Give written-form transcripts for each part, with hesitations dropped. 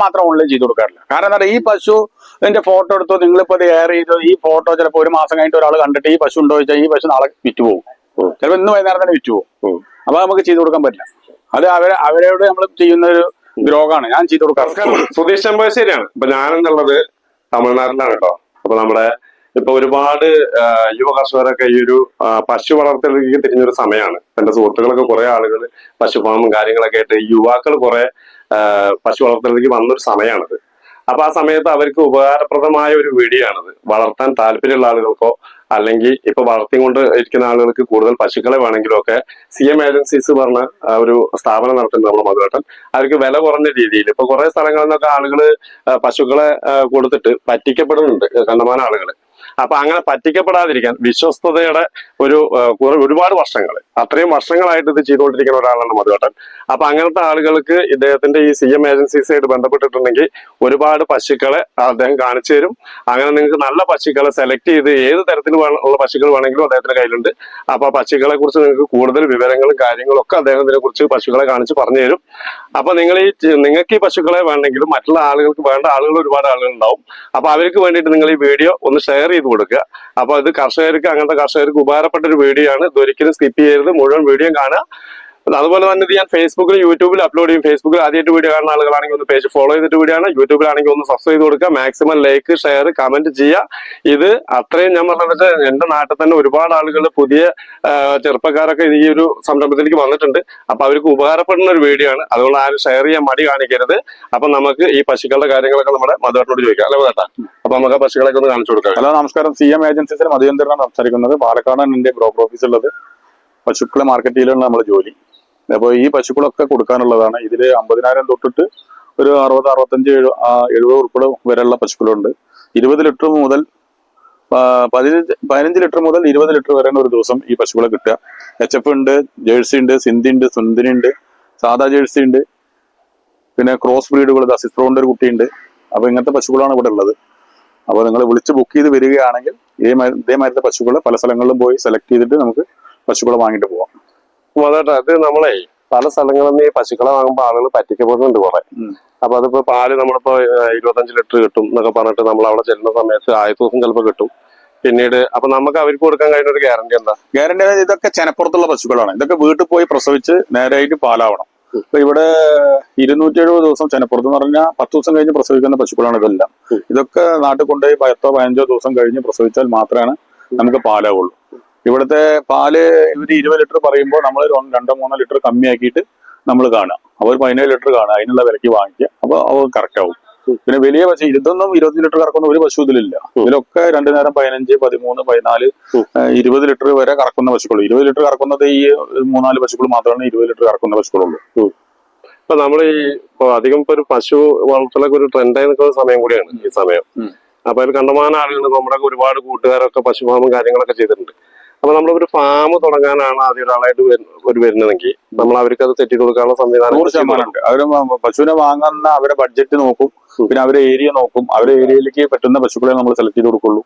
മാത്രം ഓൺലൈൻ ചെയ്ത് കൊടുക്കാറില്ല. കാരണം എന്താ പറയുക, ഈ പശുവിന്റെ ഫോട്ടോ എടുത്തോ, നിങ്ങളിപ്പോ അത് എയർ ചെയ്തോ, ഈ ഫോട്ടോ ചിലപ്പോൾ ഒരു മാസം കഴിഞ്ഞിട്ട് ഒരാൾ കണ്ടിട്ട് ഈ പശു ഉണ്ടോ ചോദിച്ചാൽ ഈ പശു നാളെ വിറ്റുപോകും, ചിലപ്പോൾ ഇന്ന് വൈകുന്നേരം തന്നെ വിറ്റുപോകും. അപ്പൊ നമുക്ക് ചെയ്ത് കൊടുക്കാൻ പറ്റില്ല. അത് അവരോട് നമ്മൾ ചെയ്യുന്ന ഒരു ദ്രോഹമാണ്. ഞാൻ ചെയ്ത് കൊടുക്കാം. സുധീഷ് ശരിയാണ്. ഇപ്പൊ ഞാനെന്നുള്ളത് തമിഴ്നാട്ടിലാണ് കേട്ടോ. അപ്പൊ നമ്മുടെ ഇപ്പൊ ഒരുപാട് യുവ കർഷകരൊക്കെ ഈ ഒരു പശു വളർത്തലിലേക്ക് തിരിഞ്ഞൊരു സമയമാണ്. എന്റെ സുഹൃത്തുക്കളൊക്കെ കുറെ ആളുകൾ പശു ഫാമും കാര്യങ്ങളൊക്കെ ആയിട്ട് യുവാക്കൾ കുറെ പശു വളർത്തലിലേക്ക് വന്നൊരു സമയമാണിത്. അപ്പൊ ആ സമയത്ത് അവർക്ക് ഉപകാരപ്രദമായ ഒരു വീഡിയോ ആണിത്. വളർത്താൻ താല്പര്യമുള്ള ആളുകൾക്കോ അല്ലെങ്കിൽ ഇപ്പൊ വളർത്തിക്കൊണ്ട് ഇരിക്കുന്ന ആളുകൾക്ക് കൂടുതൽ പശുക്കളെ വേണമെങ്കിലും ഒക്കെ CM ഏജൻസീസ് പറഞ്ഞ ഒരു സ്ഥാപനം നടത്തുന്നത് നമ്മുടെ മധുവേട്ടൻ. അവർക്ക് വില കുറഞ്ഞ രീതിയിൽ ഇപ്പൊ കുറെ സ്ഥലങ്ങളിൽ നിന്നൊക്കെ ആളുകൾ പശുക്കളെ കൊടുത്തിട്ട് പറ്റിക്കപ്പെടുന്നുണ്ട്, കണ്ടമാനം ആളുകൾ. അപ്പൊ അങ്ങനെ പറ്റിക്കപ്പെടാതിരിക്കാൻ വിശ്വസ്തതയുടെ ഒരുപാട് വർഷങ്ങൾ, അത്രയും വർഷങ്ങളായിട്ട് ഇത് ചെയ്തുകൊണ്ടിരിക്കുന്ന ഒരാളാണ് മധുവേട്ടൻ. അപ്പൊ അങ്ങനത്തെ ആളുകൾക്ക് ഇദ്ദേഹത്തിന്റെ ഈ CM ഏജൻസീസായിട്ട് ബന്ധപ്പെട്ടിട്ടുണ്ടെങ്കിൽ ഒരുപാട് പശുക്കളെ അദ്ദേഹം കാണിച്ചു തരും. അങ്ങനെ നിങ്ങൾക്ക് നല്ല പശുക്കളെ സെലക്ട് ചെയ്ത് ഏത് തരത്തിൽ ഉള്ള പശുക്കൾ വേണമെങ്കിലും അദ്ദേഹത്തിന്റെ കയ്യിലുണ്ട്. അപ്പൊ പശുക്കളെ കുറിച്ച് നിങ്ങൾക്ക് കൂടുതൽ വിവരങ്ങളും കാര്യങ്ങളും ഒക്കെ അദ്ദേഹത്തിനെ കുറിച്ച് പശുക്കളെ കാണിച്ച് പറഞ്ഞു തരും. അപ്പൊ നിങ്ങൾക്ക് ഈ പശുക്കളെ വേണമെങ്കിലും മറ്റുള്ള ആളുകൾക്ക് വേണ്ട ആളുകൾ ഒരുപാട് ആളുകൾ ഉണ്ടാവും. അപ്പൊ അവർക്ക് വേണ്ടിയിട്ട് നിങ്ങൾ ഈ വീഡിയോ ഒന്ന് ഷെയർ ചെയ്ത് കൊടുക്കുക. അപ്പൊ ഇത് അങ്ങനത്തെ കർഷകർക്ക് ഉപകാരപ്പെട്ട ഒരു വീഡിയോ ആണ്. ഇതൊരിക്കലും സ്കിപ്പ് ചെയ്യരുത്, മുഴുവൻ വീഡിയോ കാണുക. അതുപോലെ തന്നെ ഇത് ഞാൻ ഫേസ്ബുക്കിലും യൂട്യൂബിൽ അപ്ലോഡ് ചെയ്യും. ഫേസ്ബുക്കിൽ ആദ്യമായിട്ട് വീഡിയോ കാണുന്ന ആളുകളാണെങ്കിൽ ഒന്ന് പേജ് ഫോളോ ചെയ്തിട്ട് വീഡിയോ ആണ്. യൂട്യൂബിലാണെങ്കിൽ ഒന്ന് സബ്സ്ക്രൈബ് ചെയ്ത് കൊടുക്കുക. മാക്സിമം ലൈക്ക്, ഷെയർ, കമന്റ് ചെയ്യുക. ഇത് അത്രയും ഞാൻ പറഞ്ഞത് എന്റെ നാട്ടിൽ തന്നെ ഒരുപാട് ആളുകൾ പുതിയ ചെറുപ്പക്കാരൊക്കെ ഈ ഒരു സംരംഭത്തിലേക്ക് വന്നിട്ടുണ്ട്. അപ്പൊ അവർക്ക് ഉപകാരപ്പെടുന്ന ഒരു വീഡിയോ ആണ്. അതുകൊണ്ട് ആരും ഷെയർ ചെയ്യാൻ മടി കാണിക്കരുത്. അപ്പൊ നമുക്ക് ഈ പശുക്കളുടെ കാര്യങ്ങളൊക്കെ നമ്മുടെ മധുവേട്ടനോട് ചോദിക്കാം, അല്ലെ മധുവേട്ടാ? അപ്പൊ നമുക്ക് പശുക്കളൊക്കെ ഒന്ന് കാണിച്ചു കൊടുക്കാം. ഹലോ, നമസ്കാരം. CM ഏജൻസീസിൽ മധുചന്ദ്രനാണ് സംസാരിക്കുന്നത്. പാലക്കാടാണ് എന്റെ ബ്രോക്കർ ഓഫീസ് ഉള്ളത്. പശുക്കളെ മാർക്കറ്റിലാണ് നമ്മുടെ ജോലി. അപ്പോൾ ഈ പശുക്കളൊക്കെ കൊടുക്കാനുള്ളതാണ്. ഇതിൽ 50,000 തൊട്ടിട്ട് ഒരു 60, 65, 70 ഉൾപ്പെടെ വരെയുള്ള പശുക്കളുണ്ട്. 20 ലിറ്റർ മുതൽ 15 ലിറ്റർ മുതൽ 20 ലിറ്റർ വരെയാണ് ഒരു ദിവസം ഈ പശുക്കളെ കിട്ടുക. HF ഉണ്ട്, ജേഴ്സി ഉണ്ട്, സിന്ധി ഉണ്ട്, സുന്ദരി ഉണ്ട്, സാധാ ജേഴ്സി ഉണ്ട്, പിന്നെ ക്രോസ് ബ്രീഡുകൾ, സിസ്ട്രോന്റെ ഒരു കുട്ടിയുണ്ട്. അപ്പൊ ഇങ്ങനത്തെ പശുക്കളാണ് ഇവിടെ ഉള്ളത്. അപ്പോൾ നിങ്ങൾ വിളിച്ച് ബുക്ക് ചെയ്ത് വരികയാണെങ്കിൽ ഇതേമാതിരത്തെ പശുക്കളെ പല സ്ഥലങ്ങളിലും പോയി സെലക്ട് ചെയ്തിട്ട് നമുക്ക് പശുക്കളെ വാങ്ങിട്ട് പോവാം. അതേട്ടാ, അത് നമ്മളെ പല സ്ഥലങ്ങളിൽ നിന്ന് ഈ പശുക്കളെ വാങ്ങുമ്പോൾ ആളുകൾ പറ്റിക്കപ്പെടുന്നുണ്ട് കുറെ. അപ്പൊ അതിപ്പോ പാല് നമ്മളിപ്പോ 25 ലിറ്റർ കിട്ടും എന്നൊക്കെ പറഞ്ഞിട്ട് നമ്മൾ അവിടെ ചെല്ലുന്ന സമയത്ത് 1000 ദിവസം ചിലപ്പോൾ കിട്ടും. പിന്നീട് അപ്പൊ നമുക്ക് അവർക്ക് കൊടുക്കാൻ കഴിയുന്ന ഒരു ഗ്യാരണ്ടി എന്താ? ഗ്യാരണ്ടി ഇതൊക്കെ ചെനപ്പുറത്തുള്ള പശുക്കളാണ്. ഇതൊക്കെ വീട്ടിൽ പോയി പ്രസവിച്ച് നേരായിട്ട് പാലാവണം. ഇപ്പൊ ഇവിടെ 270 ദിവസം ചെനപ്പുറത്ത് എന്ന് പറഞ്ഞാൽ 10 ദിവസം കഴിഞ്ഞ് പ്രസവിക്കുന്ന പശുക്കളാണ് ഇതെല്ലാം. ഇതൊക്കെ നാട്ടിൽ കൊണ്ടുപോയി 10 15 ദിവസം കഴിഞ്ഞ് പ്രസവിച്ചാൽ മാത്രമാണ് നമുക്ക് പാലാവുള്ളൂ. ഇവിടുത്തെ പാല് ഇവര് 20 ലിറ്റർ പറയുമ്പോൾ നമ്മൾ 2-3 ലിറ്റർ കമ്മിയാക്കിയിട്ട് നമ്മൾ കാണുക. അവർ 17 ലിറ്റർ കാണുക, അതിനുള്ള വിലക്ക് വാങ്ങിക്കുക. അപ്പൊ അവർ കറക്റ്റ് ആവും. പിന്നെ വലിയ പശു ഇതൊന്നും 20 ലിറ്റർ കറക്കുന്ന ഒരു പശു ഇതിലില്ല. ഇതിലൊക്കെ 2 നേരം 15, 13, 14, 20 ലിറ്റർ വരെ കറക്കുന്ന പശുക്കൾ. 20 ലിറ്റർ കറക്കുന്നത് ഈ 3-4 പശുക്കൾ മാത്രമാണ് 20 ലിറ്റർ കറക്കുന്ന പശുക്കളുള്ളൂ. ഇപ്പൊ നമ്മൾ ഇപ്പൊ അധികം ഇപ്പൊ ഒരു പശു വളർത്തലൊക്കെ ഒരു ട്രെൻഡായി നിൽക്കുന്ന സമയം കൂടിയാണ് ഈ സമയം. അപ്പൊ അതിൽ കണ്ടമാനം ആളുകൾ, നമ്മുടെ ഒരുപാട് കൂട്ടുകാരൊക്കെ പശുഫാമും കാര്യങ്ങളൊക്കെ ചെയ്തിട്ടുണ്ട്. അപ്പൊ നമ്മളൊരു ഫാം തുടങ്ങാനാണ് ആദ്യം ഒരാളായിട്ട് വരുന്നതെങ്കിൽ നമ്മൾ അവർക്ക് അത് സെറ്റ് ചെയ്ത് കൊടുക്കാനുള്ള സംവിധാനം 100% അവര് പശുവിനെ വാങ്ങുന്ന അവരെ ബഡ്ജറ്റ് നോക്കും, പിന്നെ അവരെ ഏരിയ നോക്കും. അവരെ ഏരിയയിലേക്ക് പറ്റുന്ന പശുക്കളെ നമ്മൾ സെലക്ട് ചെയ്ത് കൊടുക്കുള്ളൂ.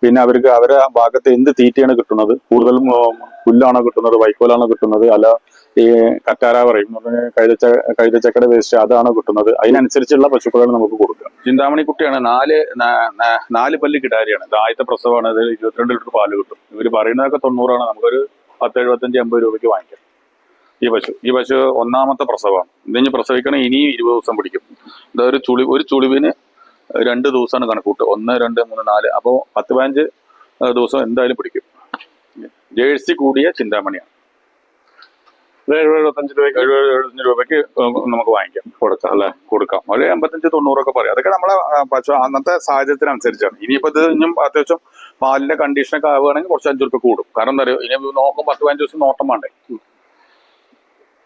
പിന്നെ അവർക്ക് അവരെ ഭാഗത്ത് എന്ത് തീറ്റയാണ് കിട്ടുന്നത്, കൂടുതലും പുല്ലാണോ കിട്ടുന്നത്, വൈക്കോലാണോ കിട്ടുന്നത്, അല്ല ഈ കറ്റാര പറയും കഴുതച്ചക്കയുടെ വേസ്റ്റ് അതാണോ കിട്ടുന്നത്, അതിനനുസരിച്ചുള്ള പശുക്കളാണ് നമുക്ക് കൊടുക്കുക. ചിന്താമണി കുട്ടിയാണ്. 4 പല്ല് കിടാരിയാണ്. ഇത് ആദ്യത്തെ പ്രസവമാണ്. ഇത് 22 ലിറ്റർ പാല് കിട്ടും. ഇവര് പറയുന്നതൊക്കെ 90 നമുക്കൊരു 10, 75, 80 രൂപയ്ക്ക് വാങ്ങിക്കാം. ഈ പശു ഒന്നാമത്തെ പ്രസവമാണ്. ഇതിന് പ്രസവിക്കണേ ഇനിയും 20 ദിവസം പിടിക്കും. ഇതൊരു ഒരു ചുളിവിന് 2 ദിവസമാണ് കണക്കൂട്ട്. 1, 2, 3, 4. അപ്പോൾ 10-15 ദിവസം എന്തായാലും പിടിക്കും. ജേഴ്സി കൂടിയ ചിന്താമണിയാണ്. 75 രൂപയ്ക്ക് നമുക്ക് വാങ്ങിക്കാം, കൊടുക്കാം. അല്ലെ, കൊടുക്കാം. ഒരു 85-90 ഒക്കെ പറയാം. അതൊക്കെ നമ്മളെ പശു അന്നത്തെ സാഹചര്യത്തിനനുസരിച്ചാണ്. ഇനിയിപ്പോ ഇത് ഇനിയും അത്യാവശ്യം പാലിന്റെ കണ്ടീഷനൊക്കെ ആവുകയാണെങ്കിൽ കുറച്ച് 5 രൂപ കൂടും. കാരണം എന്താ പറയുക, ഇനി നോക്കും 10-15 ദിവസം നോട്ടം വേണ്ടേ.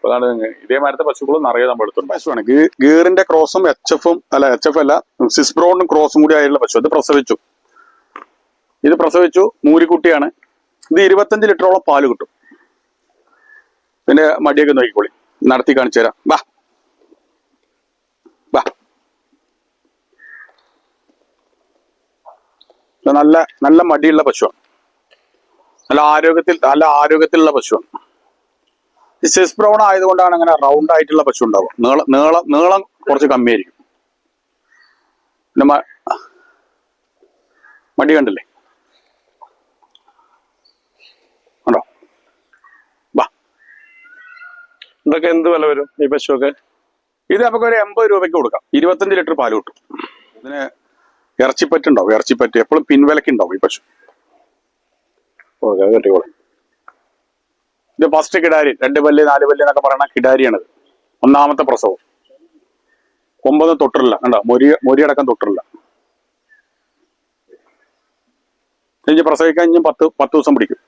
അതാണ് ഇതേമാരത്തെ പശുക്കളും നിറയെ നമ്മൾ എടുത്തുണ്ട്. പശുവാണ് ഗീറിന്റെ ക്രോസും HF അല്ല സിസ്ബ്രോണും ക്രോസും കൂടി ആയുള്ള പശു. ഇത് പ്രസവിച്ചു മൂരിക്കുട്ടിയാണ്. ഇത് 25 ലിറ്ററോളം പാല് കിട്ടും. പിന്നെ മടിയൊക്കെ നോക്കിക്കോളി, നടത്തി കാണിച്ചു തരാം. വാ വാ. നല്ല മടിയുള്ള പശുവാണ്. നല്ല ആരോഗ്യത്തിലുള്ള പശുവാണ്. ഈ സിസ് ബ്രൗൺ ആയതുകൊണ്ടാണ് അങ്ങനെ റൗണ്ട് ആയിട്ടുള്ള പശു ഉണ്ടാവുക. നീളം കുറച്ച് കമ്മിയായിരിക്കും. പിന്നെ മടി കണ്ടില്ലേ, ഉണ്ടോ? വാ, ഇതൊക്കെ എന്ത് വില വരും ഈ പശുവൊക്കെ? ഇത് നമുക്കൊരു 80 രൂപയ്ക്ക് കൊടുക്കാം. 25 ലിറ്റർ പാല് കിട്ടും. ഇതിന് ഇറച്ചിപ്പറ്റുണ്ടാവും. ഇറച്ചിപ്പറ്റ് എപ്പോഴും പിൻവിലക്കുണ്ടാവും ഈ പശു. കെട്ടിക്കോളും. ഇത് ഫസ്റ്റ് കിടാരി, 2 പല്ല് 4 പല്ല് എന്നൊക്കെ പറയുന്ന കിടാരിയാണിത്. 1ാമത്തെ പ്രസവം. 9 തൊട്ടില്ല, കണ്ടോ? മൊരിയടക്കം തൊട്ടില്ല. ഇനി പ്രസവിക്കാൻ ഇനിയും 10 ദിവസം പിടിക്കും.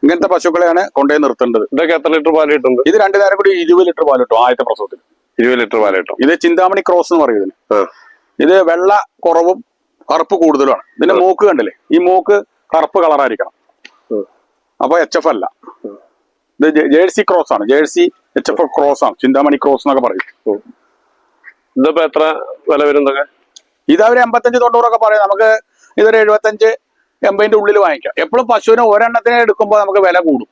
ഇങ്ങനത്തെ പശുക്കളെയാണ് കൊണ്ടുപോയി നിർത്തേണ്ടത്. ഇതൊക്കെ എത്ര ലിറ്റർ പാല് കിട്ടുന്നത്? ഇത് 2 നേരം കൂടി 20 ലിറ്റർ പാല് കിട്ടും ആദ്യത്തെ പ്രസവത്തിൽ. 20 ലിറ്റർ പാല് കിട്ടും. ഇത് ചിന്താമണി ക്രോസ് എന്ന് പറയും ഇതിന്. ഇത് വെള്ള കുറവും കറുപ്പ് കൂടുതലുമാണ്. ഇതിന്റെ മൂക്ക് കണ്ടില്ലേ, ഈ മൂക്ക് കറുപ്പ് കളറായിരിക്കണം. അപ്പൊ HF അല്ല, ഇത് ജേഴ്സി ക്രോസ് ആണ്. ജേഴ്സി HF ക്രോസ് ആണ്, ചിന്താമണി ക്രോസ് എന്നൊക്കെ പറയും. ഇതിപ്പോ എത്ര വില വരും? ഇത് അവര് 85-90 പറയും. നമുക്ക് ഇതൊരു 75-80 ഉള്ളിൽ വാങ്ങിക്കാം. എപ്പോഴും പശുവിനെ ഒരെണ്ണത്തിനെ എടുക്കുമ്പോൾ നമുക്ക് വില കൂടും.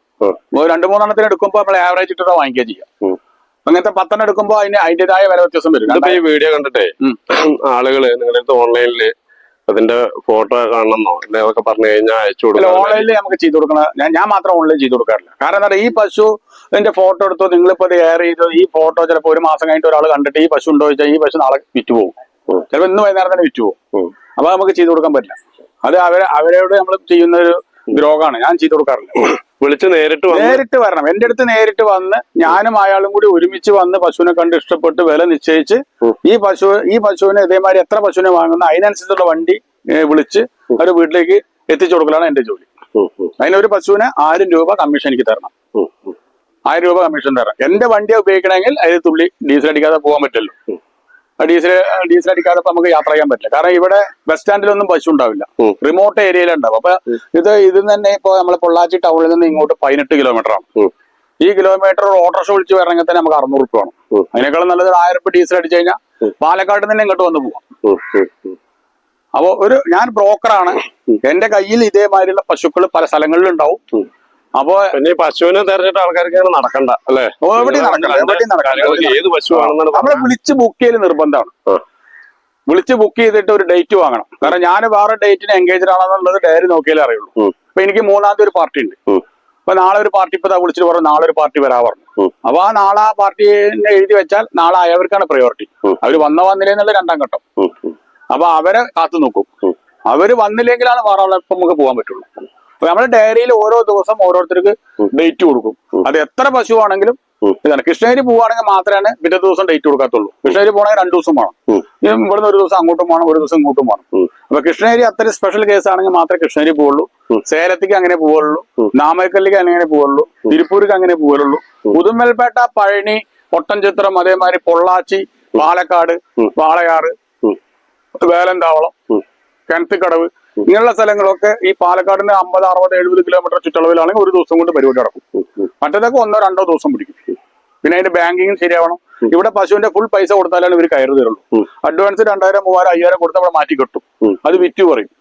2-3 എണ്ണത്തിന് എടുക്കുമ്പോൾ നമ്മൾ ആവറേജ് ഇട്ടിട്ട് വാങ്ങിക്കുക ചെയ്യാം. അങ്ങനത്തെ 10 എണ്ണം എടുക്കുമ്പോൾ അതിന്റേതായ വില വ്യത്യാസം വരും. ഈ വീഡിയോ കണ്ടിട്ടേ ആളുകള് നിങ്ങളുടെ അടുത്ത് ഓൺലൈനില് അതിന്റെ ഫോട്ടോ കാണണമെന്നോ ഇതൊക്കെ പറഞ്ഞു കഴിഞ്ഞാൽ അയച്ചു കൊടുക്കും. ഓൺലൈനിൽ നമുക്ക് ചെയ്ത് കൊടുക്കണം. ഞാൻ മാത്രം ഓൺലൈൻ ചെയ്ത് കൊടുക്കാറില്ല. കാരണം എന്താ പറയുക, ഈ പശു ഇതിന്റെ ഫോട്ടോ എടുത്തോ, നിങ്ങളിപ്പോ ഇത് എയർ ചെയ്തോ, ഈ ഫോട്ടോ ചിലപ്പോൾ ഒരു മാസം കഴിഞ്ഞിട്ട് ഒരാൾ കണ്ടിട്ട് ഈ പശു ഉണ്ടോ ചോദിച്ചാൽ ഈ പശു നാളെ വിറ്റുപോകും. ചിലപ്പോൾ ഇന്ന് വൈകുന്നേരം തന്നെ വിറ്റുപോകും. അപ്പൊ നമുക്ക് ചെയ്ത് കൊടുക്കാൻ പറ്റില്ല. അത് അവരോട് നമ്മൾ ചെയ്യുന്ന ഒരു ദ്രോഹമാണ്. ഞാൻ ചെയ്ത് കൊടുക്കാറില്ല. വിളിച്ച് നേരിട്ട് വരണം. എന്റെ അടുത്ത് നേരിട്ട് വന്ന് ഞാനും അയാളും കൂടി ഒരുമിച്ച് വന്ന് പശുവിനെ കണ്ട് ഇഷ്ടപ്പെട്ട് വില നിശ്ചയിച്ച് ഈ പശുവിനെ ഇതേമാതിരി എത്ര പശുവിനെ വാങ്ങുന്ന അതിനനുസരിച്ചുള്ള വണ്ടി വിളിച്ച് ഒരു വീട്ടിലേക്ക് എത്തിച്ചു കൊടുക്കലാണ് എന്റെ ജോലി. അതിനൊരു പശുവിന് 1000 രൂപ കമ്മീഷൻ എനിക്ക് തരണം. 1000 രൂപ കമ്മീഷൻ തരണം. എന്റെ വണ്ടിയെ ഉപയോഗിക്കണമെങ്കിൽ അതിൽ തുള്ളി ഡീസൽ അടിക്കാതെ പോകാൻ പറ്റുമല്ലോ. ഡീസൽ അടിക്കാതെ നമുക്ക് യാത്ര ചെയ്യാൻ പറ്റില്ല. കാരണം ഇവിടെ ബസ് സ്റ്റാൻഡിലൊന്നും പശു ഉണ്ടാവില്ല, റിമോട്ട് ഏരിയയിലുണ്ടാവും. അപ്പൊ ഇത് തന്നെ ഇപ്പൊ നമ്മളെ പൊള്ളാച്ചി ടൗണിൽ നിന്ന് ഇങ്ങോട്ട് 18 കിലോമീറ്റർ ആണ്. ഈ കിലോമീറ്റർ ഓട്ടോറിക്ഷ വിളിച്ച് വരണമെങ്കിൽ തന്നെ നമുക്ക് 600 രൂപ വേണം. അതിനേക്കാളും നല്ലത് 1000 രൂപ ഡീസൽ അടിച്ചു കഴിഞ്ഞാൽ പാലക്കാട് തന്നെ ഇങ്ങോട്ട് വന്ന് പോവാം. അപ്പൊ ഞാൻ ബ്രോക്കറാണ്. എന്റെ കയ്യിൽ ഇതേമാതിരിയുള്ള പശുക്കൾ പല സ്ഥലങ്ങളിലും ഉണ്ടാവും. അപ്പൊ പശുവിനെ തെരഞ്ഞിട്ട് ആൾക്കാർക്ക് നടക്കണ്ട അല്ലെ? ഏത് പശുവാണെന്നാണ് നമ്മളെ വിളിച്ച് ബുക്ക് ചെയ്യൽ നിർബന്ധമാണ്. വിളിച്ച് ബുക്ക് ചെയ്തിട്ട് ഒരു ഡേറ്റ് വാങ്ങണം. കാരണം ഞാൻ വേറെ ഡേറ്റിന് എൻഗേജഡ് ആണെന്നുള്ളത് ഡയറി നോക്കിയാലേ അറിയുള്ളൂ. അപ്പൊ എനിക്ക് 3-ാം തീയതി ഒരു പാർട്ടി ഉണ്ട്. അപ്പൊ നാളെ ഒരു പാർട്ടി ഇപ്പൊ വിളിച്ചിട്ട് പറഞ്ഞു നാളെ ഒരു പാർട്ടി വരാ പറഞ്ഞു. അപ്പൊ ആ നാളെ ആ പാർട്ടിനെ എഴുതി വെച്ചാൽ നാളെ അയവർക്കാണ് പ്രയോറിറ്റി. അവര് വന്നില്ലേ എന്നുള്ള 2ാം ഘട്ടം. അപ്പൊ അവരെ കാത്തു നോക്കും. അവര് വന്നില്ലെങ്കിലാണ് വേറെ ആളെ നമുക്ക് പോകാൻ പറ്റുള്ളൂ. അപ്പൊ നമ്മുടെ ഡയറിയിൽ ഓരോ ദിവസം ഓരോരുത്തർക്ക് ഡേറ്റ് കൊടുക്കും. അത് എത്ര പശു ആണെങ്കിലും ഇതാണ്. കൃഷ്ണഗിരി പോവുകയാണെങ്കിൽ മാത്രമേ പിറ്റേ ദിവസം ഡേറ്റ് കൊടുക്കത്തുള്ളൂ. കൃഷ്ണഗിരി പോകണമെങ്കിൽ 2 ദിവസം വേണം. ഇവിടുന്ന് ഒരു ദിവസം അങ്ങോട്ടും വേണം, ഒരു ദിവസം ഇങ്ങോട്ടും വേണം. അപ്പൊ കൃഷ്ണഗിരി അത്ര സ്പെഷ്യൽ കേസ് ആണെങ്കിൽ മാത്രമേ കൃഷ്ണഗിരി പോവുള്ളൂ. സേലത്തേക്ക് അങ്ങനെ പോവുള്ളൂ. നാമക്കല്ലിക്ക് അങ്ങനെ പോവുള്ളൂ. തിരുപ്പൂർക്ക് അങ്ങനെ പോവുള്ളൂ. ഉദുമൽപേട്ട, പഴനി, ഒട്ടൻചിത്രം, അതേമാതിരി പൊള്ളാച്ചി, പാലക്കാട്, വാളയാറ്, വേലന്താവളം, കിണത്തിക്കടവ് ഇങ്ങനെയുള്ള സ്ഥലങ്ങളൊക്കെ ഈ പാലക്കാടിന്റെ 50, 60, 70 കിലോമീറ്റർ ചുറ്റളവിലാണെങ്കിൽ ഒരു ദിവസം കൊണ്ട് പരിപാടി നടക്കും. മറ്റേതൊക്കെ 1-2 ദിവസം പിടിക്കും. പിന്നെ അതിന്റെ ബാങ്കിങ് ശരിയാവണം. ഇവിടെ പശുവിന്റെ ഫുൾ പൈസ കൊടുത്താലാണ് ഇവർ കയറി തരുള്ളൂ. അഡ്വാൻസ് 2000, 3000, 5000 കൊടുത്ത് അവിടെ മാറ്റി കിട്ടും. അത് വിറ്റ് പറയും.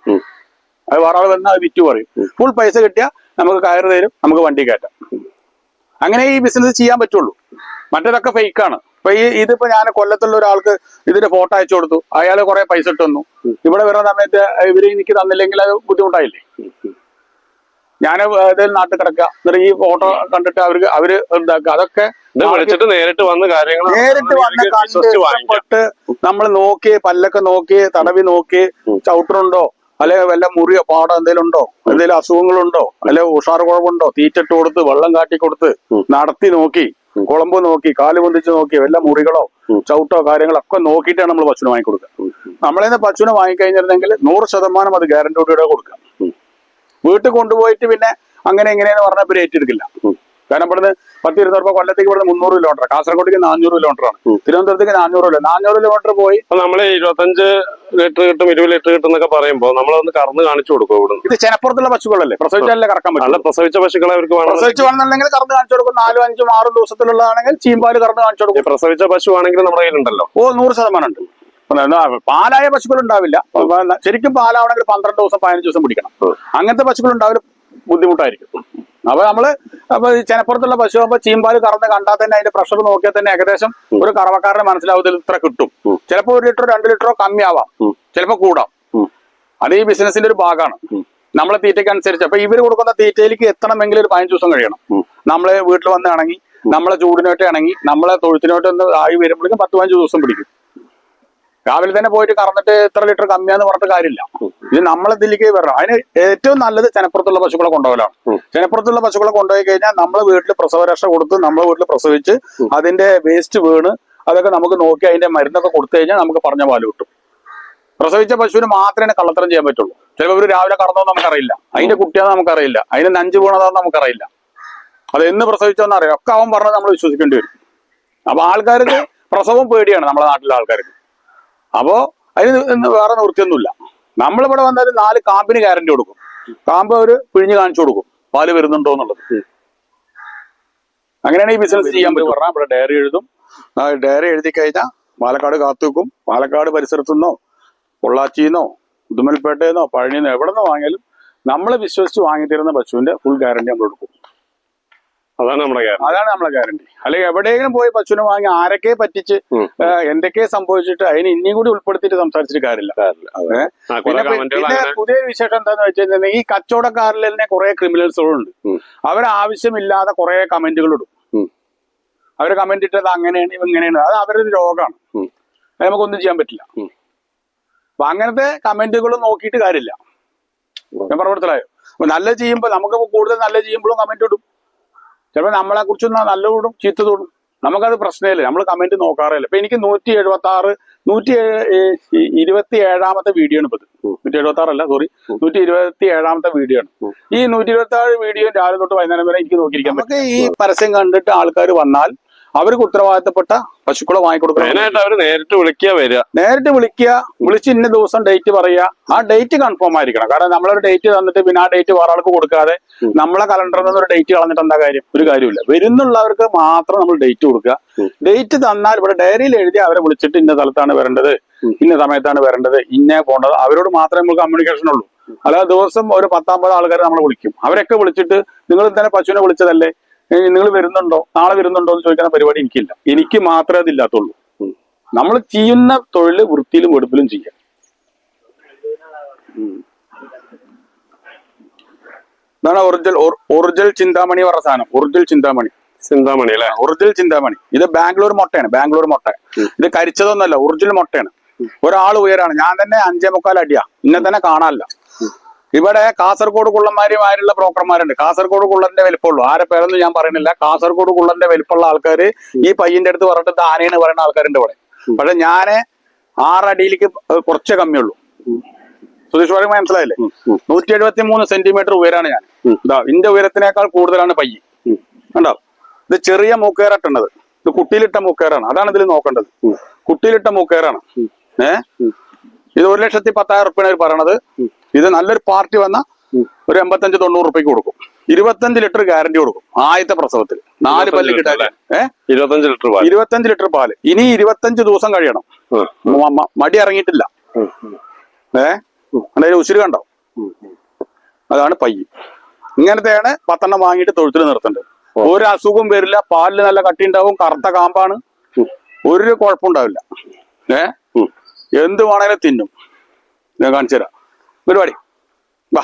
അത് വേറെ ആൾ വന്നാൽ അത് വിറ്റ് പറയും. ഫുൾ പൈസ കിട്ടിയാൽ നമുക്ക് കയറി തരും, നമുക്ക് വണ്ടി കയറ്റാം. അങ്ങനെ ഈ ബിസിനസ് ചെയ്യാൻ പറ്റുള്ളൂ. മറ്റേതൊക്കെ ഫേക്കാണ്. അപ്പൊ ഇതിപ്പോ ഞാൻ കൊല്ലത്തുള്ള ഒരാൾക്ക് ഇതിന്റെ ഫോട്ടോ അയച്ചു കൊടുത്തു. അയാൾ കുറെ പൈസ ഇട്ട് തന്നു. ഇവിടെ വരുന്ന സമയത്ത് ഇവര് എനിക്ക് തന്നില്ലെങ്കിൽ അത് ബുദ്ധിമുട്ടായില്ലേ? ഞാൻ ഏതെങ്കിലും നാട്ടിൽ കിടക്കുക, എന്നിട്ട് ഈ ഫോട്ടോ കണ്ടിട്ട് അവര് എന്താക്കുക, അതൊക്കെ നേരിട്ട് വന്ന് കണ്ടിട്ട് നമ്മൾ നോക്കി, പല്ലൊക്കെ നോക്കി, തടവി നോക്കി, ചവിട്ടറുണ്ടോ അല്ലെ വല്ല മുറിയോ പാടോ എന്തെങ്കിലും ഉണ്ടോ, എന്തെങ്കിലും അസുഖങ്ങളുണ്ടോ, അല്ലെ ഉഷാർ കുഴപ്പമുണ്ടോ, തീറ്റിട്ട് കൊടുത്ത് വെള്ളം കാട്ടി കൊടുത്ത് നടത്തി നോക്കി, കുളമ്പ് നോക്കി, കാല് പൊന്തിച്ച് നോക്കി, വല്ല മുറികളോ ചവിട്ടോ കാര്യങ്ങളൊക്കെ നോക്കിയിട്ടാണ് നമ്മൾ പശുവിനെ വാങ്ങിക്കൊടുക്കുക. നമ്മളിന്ന് പശുവിനെ വാങ്ങിക്കഴിഞ്ഞിരുന്നെങ്കിൽ 100% അത് ഗ്യാരണ്ടിയോടെ കൊടുക്കുക. വീട്ടിൽ കൊണ്ടുപോയിട്ട് പിന്നെ അങ്ങനെ എങ്ങനെയെന്ന് പറഞ്ഞാൽ ഇവർ ഏറ്റെടുക്കില്ല. കാരണം ഇവിടുന്ന് 10-20 രൂപ, കൊല്ലത്തേക്ക് ഇവിടുന്ന് 300 കിലോമീറ്റർ, കാസർഗോഡേക്ക് 400 കിലോമീറ്റർ ആണ്, തിരുവനന്തപുരത്തേക്ക് 400 കിലോമീറ്റർ പോയി. നമ്മള് 25 ലിറ്റർ കിട്ടും, 20 ലിറ്റർ കിട്ടും എന്നൊക്കെ പറയുമ്പോൾ നമ്മളൊന്ന് കറന്ന് കാണിച്ചു കൊടുക്കും. ഇവിടെ ഇത് ചെനപ്പുറത്തുള്ള പശുക്കളല്ലേ, പ്രസവിച്ചാലേ കറക്കാൻ പറ്റില്ല. പ്രസവിച്ച പശുക്കളെ അവർക്ക് പ്രസവിച്ച് വേണമെന്നുണ്ടെങ്കിൽ കറന്ന് കാണിച്ചു കൊടുക്കും. 4, 5, 6 ദിവസത്തിലുള്ളതാണെങ്കിൽ ചീമ്പാല് കറന്ന് കാണിച്ചു കൊടുക്കും. പ്രസവിച്ച പശു ആണെങ്കിൽ നമ്മുടെ കയ്യിലുണ്ടല്ലോ. 100% ഉണ്ട്. പാലായ പശുക്കൾ ഉണ്ടാവില്ല. ശരിക്കും പാലാവണമെങ്കിൽ 12 ദിവസം 15 ദിവസം പിടിക്കണം. അങ്ങനത്തെ പശുക്കൾ ഉണ്ടാവില്ല, ബുദ്ധിമുട്ടായിരിക്കും. അപ്പൊ നമ്മള് അപ്പൊ ചെനപ്പുറത്തുള്ള പശു ആകുമ്പോ ചീമ്പാല് കറന്ന് കണ്ടാൽ തന്നെ അതിന്റെ പ്രഷർ നോക്കിയാൽ തന്നെ ഏകദേശം ഒരു കറവക്കാരന് മനസ്സിലാവുന്നതിൽ ഇത്ര കിട്ടും. ചിലപ്പോ 1 ലിറ്ററോ 2 ലിറ്ററോ കമ്മിയാവാം, ചിലപ്പോ കൂടാം. അത് ഈ ബിസിനസിന്റെ ഒരു ഭാഗമാണ്. നമ്മളെ തീറ്റയ്ക്ക് അനുസരിച്ച് അപ്പൊ ഇവര് കൊടുക്കുന്ന തീറ്റയിലേക്ക് എത്തണമെങ്കിൽ ഒരു 15 ദിവസം കഴിയണം. നമ്മള് വീട്ടിൽ വന്നാണെങ്കിൽ നമ്മളെ ചൂടിനോട്ട് ആണെങ്കിൽ നമ്മളെ തൊഴുത്തിനോട്ട് ഒന്ന് ആയി വരുമ്പോഴേക്കും 10-15 ദിവസം പിടിക്കും. രാവിലെ തന്നെ പോയിട്ട് കറന്നിട്ട് ഇത്ര ലിറ്റർ കമ്മിയാന്ന് പറഞ്ഞിട്ട് കാര്യമില്ല. ഇത് നമ്മളതിലേക്ക് വരണം. അതിന് ഏറ്റവും നല്ലത് ചെനപ്പുറത്തുള്ള പശുക്കളെ കൊണ്ടുപോകലാണ്. ചെനപ്പുറത്തുള്ള പശുക്കളെ കൊണ്ടുപോയി കഴിഞ്ഞാൽ നമ്മളെ വീട്ടിൽ പ്രസവരക്ഷ കൊടുത്ത് നമ്മളെ വീട്ടിൽ പ്രസവിച്ച് അതിന്റെ വേസ്റ്റ് വീണ് അതൊക്കെ നമുക്ക് നോക്കി അതിന്റെ മരുന്നൊക്കെ കൊടുത്തു കഴിഞ്ഞാൽ നമുക്ക് പറഞ്ഞ പാല് കിട്ടും. പ്രസവിച്ച പശുവിന് മാത്രമേ കള്ളത്തരം ചെയ്യാൻ പറ്റുള്ളൂ. ചിലപ്പോൾ ഇവര് രാവിലെ കറന്നോന്ന് നമുക്കറിയില്ല, അതിന്റെ കുട്ടിയാന്ന് നമുക്കറിയില്ല, അതിന് നഞ്ച് വീണതാന്ന് നമുക്കറിയില്ല, അത് എന്ന് പ്രസവിച്ചോന്ന് അറിയാം. ഒക്കെ അവൻ പറഞ്ഞത് നമ്മൾ വിശ്വസിക്കേണ്ടി വരും. അപ്പൊ ആൾക്കാർക്ക് പ്രസവം പേടിയാണ് നമ്മുടെ നാട്ടിലെ ആൾക്കാർക്ക്. അപ്പോ അതിന് വേറെ നിവൃത്തിയൊന്നുമില്ല. നമ്മളിവിടെ വന്നാൽ 4 കാമ്പിന് ഗ്യാരണ്ടി കൊടുക്കും. കാമ്പ് അവര് പിഴിഞ്ഞ് കാണിച്ചു കൊടുക്കും പാല് വരുന്നുണ്ടോ എന്നുള്ളത്. അങ്ങനെയാണ് ഈ ബിസിനസ് ചെയ്യാൻ പറ്റും. പറഞ്ഞാൽ ഇവിടെ ഡയറി എഴുതും. ഡയറി എഴുതി കഴിഞ്ഞാൽ പാലക്കാട് കാത്തു വെക്കും. പാലക്കാട് പരിസരത്തുനിന്നോ പൊള്ളാച്ചിന്നോ ഉദുമൽപേട്ടയെന്നോ പഴനിന്നോ എവിടെ നിന്ന് വാങ്ങിയാലും നമ്മളെ വിശ്വസിച്ച് വാങ്ങിത്തരുന്ന പശുവിന്റെ ഫുൾ ഗ്യാരണ്ടി നമ്മൾ കൊടുക്കും. അതാണ് നമ്മളെ ഗ്യാരണ്ടി. അല്ലെങ്കിൽ എവിടെയെങ്കിലും പോയി പശുവിനെ വാങ്ങി ആരൊക്കെ പറ്റിച്ച് എന്തൊക്കെ സംഭവിച്ചിട്ട് അതിന് ഇനിയും കൂടി ഉൾപ്പെടുത്തിയിട്ട് സംസാരിച്ചിട്ട് കാര്യമില്ല. പിന്നെ പുതിയ വിശേഷം എന്താന്ന് വെച്ച് കഴിഞ്ഞാൽ ഈ കച്ചവടക്കാരിൽ തന്നെ കുറെ ക്രിമിനൽസുകളുണ്ട്. അവരാവശ്യമില്ലാതെ കുറെ കമന്റുകൾ ഇടും. അവര് കമന്റ് ഇട്ടത് അങ്ങനെയാണ് ഇങ്ങനെയാണ്, അത് അവരുടെ രോഗമാണ്. അത് നമുക്കൊന്നും ചെയ്യാൻ പറ്റില്ല. അപ്പൊ അങ്ങനത്തെ കമന്റുകൾ നോക്കിയിട്ട് കാര്യമില്ല. ഞാൻ പറഞ്ഞിടത്തിലായോ? അപ്പൊ നല്ല ചെയ്യുമ്പോൾ നമുക്ക് കൂടുതൽ നല്ല ചെയ്യുമ്പോഴും കമന്റ് ഇടും. ചിലപ്പോൾ നമ്മളെ കുറിച്ച് നല്ല കൂടും ചീത്ത തോടും. നമുക്കത് പ്രശ്നമില്ല. നമ്മൾ കമന്റ് നോക്കാറില്ല. ഇപ്പൊ എനിക്ക് 127ാമത്തെ വീഡിയോ ആണ്. ഇപ്പൊ 176 അല്ല, സോറി, 127ാമത്തെ വീഡിയോ ആണ്. ഈ 127 വീഡിയോ രാവിലെ തൊട്ട് വൈകുന്നേരം വരെ എനിക്ക് നോക്കിയിരിക്കാം. നമുക്ക് ഈ പരസ്യം കണ്ടിട്ട് ആൾക്കാർ വന്നാൽ അവർക്ക് ഉത്തരവാദിത്തപ്പെട്ട പശുക്കളെ വാങ്ങിക്കൊടുക്കണം. അവര് നേരിട്ട് വിളിക്കുക, വിളിച്ച് ഇന്ന ദിവസം ഡേറ്റ് പറയുക. ആ ഡേറ്റ് കൺഫേം ആയിരിക്കണം. കാരണം നമ്മളൊരു ഡേറ്റ് തന്നിട്ട് പിന്നെ ആ ഡേറ്റ് വേറെ ആൾക്ക് കൊടുക്കാതെ നമ്മളെ കലണ്ടറിൽ നിന്ന് ഒരു ഡേറ്റ് കളഞ്ഞിട്ട് എന്താ കാര്യം? ഒരു കാര്യമില്ല. വരുന്നുള്ളവർക്ക് മാത്രം നമ്മൾ ഡേറ്റ് കൊടുക്കുക. ഡേറ്റ് തന്നാൽ ഇവിടെ ഡയറിയിൽ എഴുതി അവരെ വിളിച്ചിട്ട് ഇന്ന സ്ഥലത്താണ് വരേണ്ടത്, ഇന്ന സമയത്താണ് വരേണ്ടത്, ഇന്നേ പോകേണ്ടത്, അവരോട് മാത്രമേ നമുക്ക് കമ്മ്യൂണിക്കേഷൻ ഉള്ളൂ. അല്ലാതെ ദിവസം ഒരു 10-50 ആൾക്കാർ നമ്മൾ വിളിക്കും. അവരൊക്കെ വിളിച്ചിട്ട് നിങ്ങൾ ഇന്നലെ പശുവിനെ വിളിച്ചതല്ലേ, നിങ്ങൾ വരുന്നുണ്ടോ, നാളെ വരുന്നുണ്ടോ എന്ന് ചോദിക്കുന്ന പരിപാടി എനിക്കില്ല. എനിക്ക് മാത്രമേ അതില്ലാത്തുള്ളൂ. നമ്മൾ ചെയ്യുന്ന തൊഴിൽ വൃത്തിയിലും വെടുപ്പിലും ചെയ്യാം. ഇതാണ് ഒറിജിനൽ ചിന്താമണി പറഞ്ഞ സാധനം. ഒറിജിനൽ ചിന്താമണി അല്ലെ? ഒറിജിനൽ ചിന്താമണി. ഇത് ബാംഗ്ലൂർ മുട്ടയാണ്. ഇത് കരിച്ചതൊന്നല്ല, ഒറിജിനൽ മുട്ടയാണ്. ഒരാൾ ഉയരാണ്. ഞാൻ തന്നെ 5.25 അടിയാ. ഇന്നെ തന്നെ കാണാനില്ല. ഇവിടെ കാസർഗോഡ് കുള്ളന്മാരുമാരുള്ള ബ്രോക്കർമാരുണ്ട്. കാസർഗോഡ് കുള്ളന്റെ വലിപ്പമുള്ളൂ. ആരെ പേരൊന്നും ഞാൻ പറയുന്നില്ല. കാസർഗോഡ് കുള്ളന്റെ വലിപ്പമുള്ള ആൾക്കാര് ഈ പയ്യന്റെ അടുത്ത് പറഞ്ഞിട്ട് ആനയാണ് പറയുന്ന ആൾക്കാരുണ്ട് ഇവിടെ. പക്ഷെ ഞാന് 6 അടിയിലേക്ക് കുറച്ചേ കമ്മിയുള്ളൂ. സുധീഷ് പറയുമ്പോൾ മനസ്സിലായില്ലേ? 173 സെന്റിമീറ്റർ ഉയരാണ് ഞാൻ. ഇതാ ഇതിന്റെ ഉയരത്തിനേക്കാൾ കൂടുതലാണ് പയ്യ. കണ്ടോ? ഇത് ചെറിയ മൂക്കേറിട്ടുള്ളത്. ഇത് കുട്ടിയിലിട്ട മൂക്കേറാണ്. അതാണ് ഇതിൽ നോക്കേണ്ടത്. കുട്ടിയിലിട്ട മൂക്കേറാണ്. ഇത് 1,10,000 റുപ്യാണ് പറയണത്. ഇത് നല്ലൊരു പാർട്ടി വന്ന ഒരു 85-90 റുപ്യക്ക് കൊടുക്കും. 25 ലിറ്റർ ഗ്യാരണ്ടി കൊടുക്കും. ആദ്യത്തെ പ്രസവത്തിൽ 4 പല്ല് കിട്ടാൻ 25 ലിറ്റർ പാല്. ഇനി 25 ദിവസം കഴിയണം. മടി ഇറങ്ങിയിട്ടില്ല. അതിന്റെ ഉശിര് കണ്ടോ? അതാണ് പയ്യ. ഇങ്ങനത്തെയാണ് 10 വാങ്ങിയിട്ട് തൊഴുത്തിൽ നിർത്തേണ്ടത്. ഒരു അസുഖം വരില്ല. പാലിന് നല്ല കട്ടി ഉണ്ടാവും. കറുത്ത കാമ്പാണ്. ഒരു കുഴപ്പമുണ്ടാവില്ല. എന്ത് വേണേലും തിന്നും. ഞാൻ കാണിച്ചു തരാം പരിപാടി. വാ.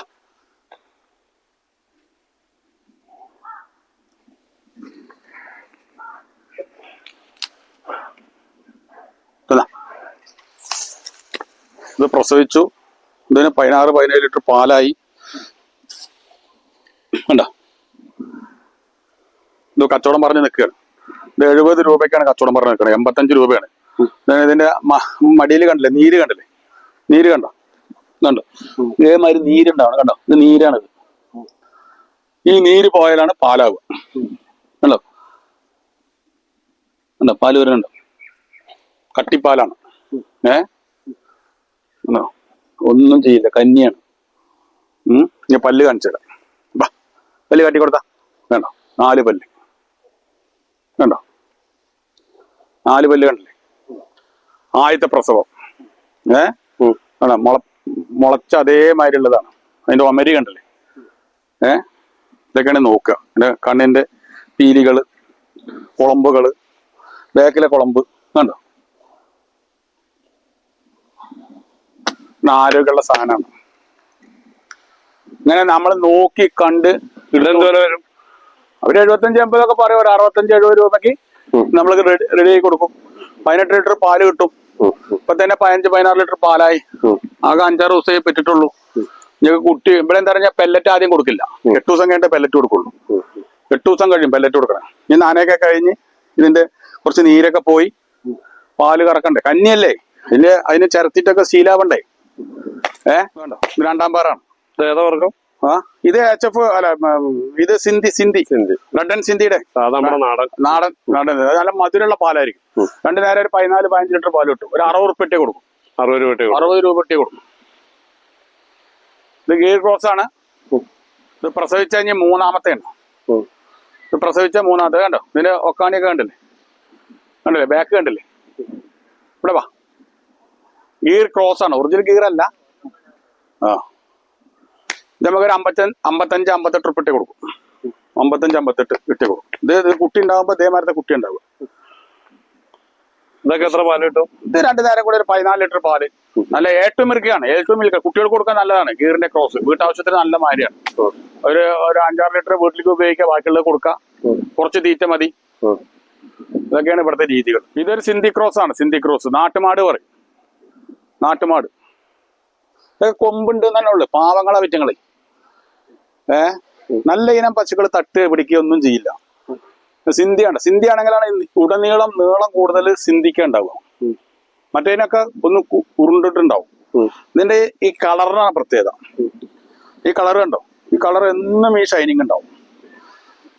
ഇത് പ്രസവിച്ചു. ഇതിന് 16-17 ലിറ്റർ പാലായി. ഉണ്ടോ? ഇത് കച്ചവടം പറഞ്ഞ് നിൽക്കുകയാണ്. ഇത് 70 രൂപയ്ക്കാണ് കച്ചവടം പറഞ്ഞ് നിൽക്കുന്നത്. 85 രൂപയാണ്. ഇതിന്റെ മടിയിൽ കണ്ടില്ലേ? നീര് കണ്ടില്ലേ? നീര് കണ്ടോ? കണ്ടോ? ഇതേമാതിരി നീരുണ്ടാവണം. കണ്ടോ? ഇത് നീരാണിത്. ഈ നീര് പോയാലാണ് പാലാവുക. കണ്ടോ? കണ്ടോ? പാല് വരുന്നുണ്ടോ? കട്ടിപ്പാലാണ്. കണ്ടോ? ഒന്നും ചെയ്യില്ല. കന്നിയാണ്. ഞാൻ പല്ല് കാണിച്ചു തരാം. വാ, പല്ല് കാട്ടി കൊടുത്താ. വേണ്ടോ? 4 പല്ല്. കണ്ടോ? 4 പല്ല് കണ്ടില്ലേ? ആദ്യത്തെ പ്രസവം. മുളച്ച അതേമാതിരി ഉള്ളതാണ്. അതിന്റെ ഒമരി കണ്ടില്ലേ? ഇതൊക്കെയാണ് നോക്കുക. പിന്നെ കണ്ണിന്റെ പീലികള്, കുളമ്പുകള്, ബാക്കിലെ കുളമ്പ് കണ്ടോ, ആരോഗ്യമുള്ള സാധനമാണ്. ഇങ്ങനെ നമ്മൾ നോക്കി കണ്ട് വരും. അവര് 75-80 പറയും. ഒരു 65-70 രൂപയ്ക്ക് നമ്മൾ റെഡി ആക്കി കൊടുക്കും. 18 ലിറ്റർ പാല് കിട്ടും. ഇപ്പൊ തന്നെ 15-16 ലിറ്റർ പാലായി. ആകെ 5-6 ദിവസമേ പറ്റിട്ടുള്ളൂ. ഞങ്ങൾക്ക് കുട്ടി ഇവിടെ എന്താ പറഞ്ഞാൽ പെല്ലറ്റ് ആദ്യം കൊടുക്കില്ല. 8 ദിവസം കഴിഞ്ഞിട്ട് പെല്ലറ്റ് കൊടുക്കുള്ളൂ. 8 ദിവസം കഴിയും പെല്ലറ്റ് കൊടുക്കണം. ഈ നാനയൊക്കെ കഴിഞ്ഞ് ഇതിന്റെ കുറച്ച് നീരൊക്കെ പോയി പാല് കറക്കണ്ടേ, കന്നിയല്ലേ, അതിന് ചിരത്തിട്ടൊക്കെ ശീലാവണ്ടേ. വേണ്ടോ, ഇത് 2-ാം പാറാണ്. ഏതാ വർഗം? ഇത് HF അല്ല, ഇത് സിന്ധി ലണ്ടൻ സിന്ധിയുടെ നാടൻ നല്ല മധുരമുള്ള പാലായിരിക്കും. 2 നേരം ഒരു 14-15 ലിറ്റർ പാല് കിട്ടും. ഒരു 60 രൂപ കൊടുക്കും. 60 രൂപ കൊടുക്കും. ഇത് ഗീർ ക്രോസ് ആണ്. ഇത് പ്രസവിച്ച കഴിഞ്ഞ് 3-ാമത്തെയാണ്. ഇത് പ്രസവിച്ച 3-ാമത്തെ കണ്ടോ. ഇതിന്റെ ഒക്കാണിയൊക്കെ കണ്ടില്ലേ, ബാക്ക് കണ്ടില്ലേ. ഇവിടെ വാ, ഗീർ ക്രോസ് ആണ്, ഒറിജിനൽ ഗീർ അല്ല. ഇത് നമുക്കൊരു 55-58 ട്രിപ്പ് ഇട്ട് കൊടുക്കും. 55-58 ഇട്ട് കൊടുക്കും. ഇത് കുട്ടി ഉണ്ടാകുമ്പോ ഇതേമാരത്തെ കുട്ടി ഉണ്ടാവും. ഇതൊക്കെ എത്ര പാല് കിട്ടും? ഇത് 2 നേരം കൂടെ ഒരു 14 ലിറ്റർ പാല്. നല്ല A2 മിൽക്കാണ്. A2 മിൽക്ക് കുട്ടികൾക്ക് കൊടുക്കാൻ നല്ലതാണ്. ഗീറിന്റെ ക്രോസ് വീട്ടാവശ്യത്തിന് നല്ല മാരിയാണ്. ഒരു 5-6 ലിറ്റർ വീട്ടിലേക്ക് ഉപയോഗിക്കുക, ബാക്കിയുള്ളത് കൊടുക്കുക. കുറച്ച് തീറ്റ മതി. ഇതൊക്കെയാണ് ഇവിടുത്തെ രീതികൾ. ഇതൊരു സിന്ധി ക്രോസ് ആണ്. സിന്ധി ക്രോസ് നാട്ടുമാട് പറയും. നാട്ടുമാട് കൊമ്പുണ്ട് തന്നെ ഉള്ളു. പാവങ്ങളെ വിറ്റങ്ങളെ നല്ല ഇനം പശുക്കൾ തട്ട് പിടിക്കുകയൊന്നും ചെയ്യില്ല. സിന്ധിയാണ്. സിന്ധി ആണെങ്കിലാണ് ഉടനീളം നീളം കൂടുതൽ സിന്ധിക്ക ഉണ്ടാവുക. മറ്റേതിനൊക്കെ ഒന്ന് ഉരുണ്ടിട്ടുണ്ടാവും. ഇതിന്റെ ഈ കളറിനാണ് പ്രത്യേകത. ഈ കളർ കണ്ടോ, ഈ കളർ എന്നും ഈ ഷൈനിങ് ഉണ്ടാവും.